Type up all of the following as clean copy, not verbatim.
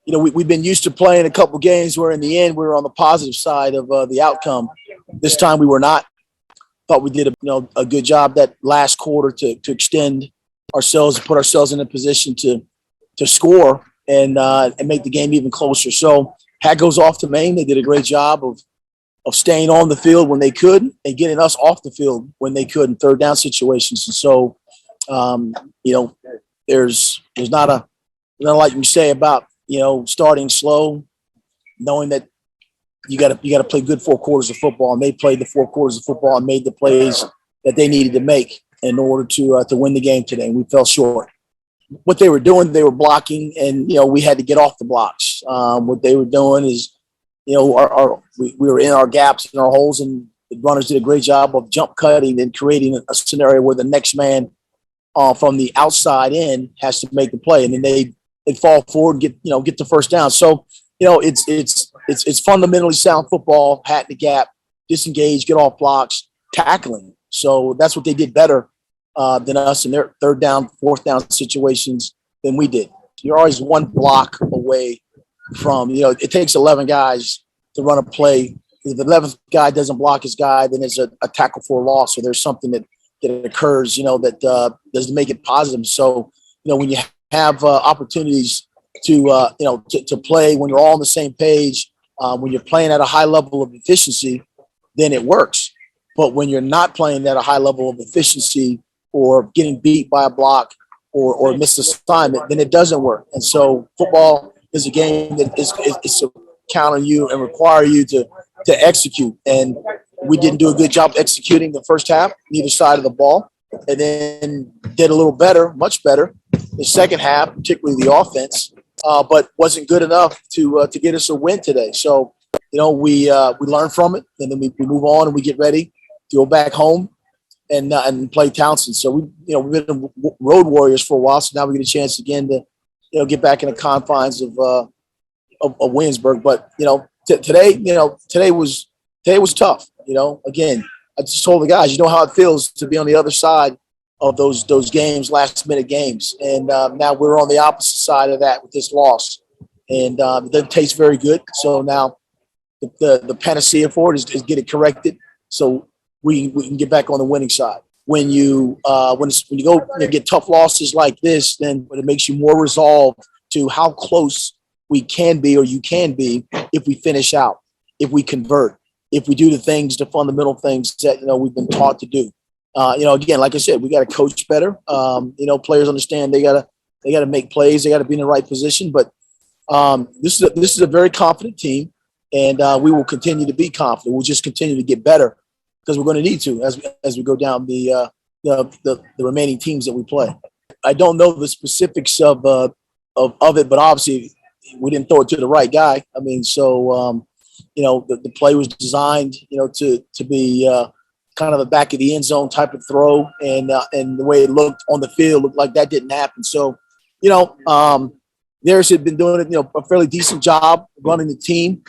we've been used to playing a couple games where in the end we were on the positive side of the outcome. This time we were not. Thought we did a good job that last quarter to extend ourselves, put ourselves in a position to score and make the game even closer. So hat goes off to Maine. They did a great job of staying on the field when they could and getting us off the field when they could in third down situations. And so, there's not like you say about, starting slow, knowing that you got to play good 4 quarters of football. And they played the 4 quarters of football and made the plays that they needed to make in order to win the game today. And we fell short. What they were doing, they were blocking, and we had to get off the blocks. What they were doing is, we were in our gaps and our holes, and the runners did a great job of jump cutting and creating a scenario where the next man from the outside in has to make the play, and then they fall forward and get the first down. So it's fundamentally sound football, hat in the gap, disengage, get off blocks, tackling. So that's what they did better than us in their third down, fourth down situations than we did. You're always one block away from, it takes 11 guys to run a play. If the 11th guy doesn't block his guy, then there's a tackle for a loss, or there's something that occurs, that doesn't make it positive. So, when you have opportunities to play when you're all on the same page, when you're playing at a high level of efficiency, then it works. But when you're not playing at a high level of efficiency or getting beat by a block or missed assignment, then it doesn't work. And so football is a game that is to count on you and require you to execute. And we didn't do a good job executing the first half, neither side of the ball, and then did a little better, much better, the second half, particularly the offense, but wasn't good enough to get us a win today. So, we learn from it, and then we move on and we get ready to go back home and play Townsend. So we've been road warriors for a while, so now we get a chance again to get back in the confines of Williamsburg. But today was tough. Again, I just told the guys, how it feels to be on the other side of those games, last minute games, and now we're on the opposite side of that with this loss, and it doesn't taste very good. So now the panacea for it is get it corrected, so we can get back on the winning side. When you go get tough losses like this, then it makes you more resolved to how close we can be, or you can be, if we finish out, if we convert, if we do the fundamental things that we've been taught to do. Again, like I said, we got to coach better. Players understand they gotta make plays, they got to be in the right position. But this is a very confident team, and we will continue to be confident. We'll just continue to get better because we're going to need to as we go down the remaining teams that we play. I don't know the specifics of it, but obviously we didn't throw it to the right guy. I mean, so the play was designed, to be kind of a back of the end zone type of throw, and the way it looked on the field looked like that didn't happen. So, Darius had been doing it, a fairly decent job running the team,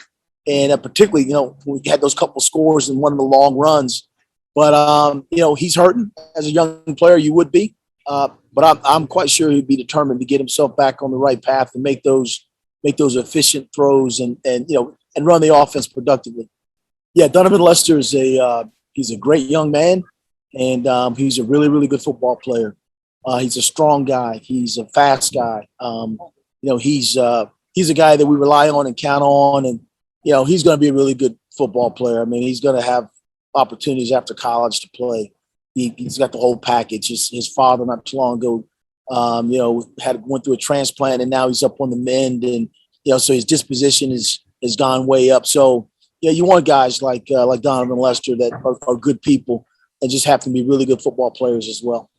and particularly, when we had those couple scores and one of the long runs. But he's hurting as a young player. You would be, but I'm quite sure he'd be determined to get himself back on the right path and make those efficient throws and run the offense productively. Yeah, Donovan Lester is he's a great young man, and he's a really, really good football player. He's a strong guy. He's a fast guy. He's a guy that we rely on and count on, and he's going to be a really good football player. I mean, he's going to have opportunities after college to play. He's got the whole package. His father, not too long ago, went through a transplant, and now he's up on the mend, and so his disposition has gone way up. So you want guys like Donovan Lester that are good people and just happen to be really good football players as well.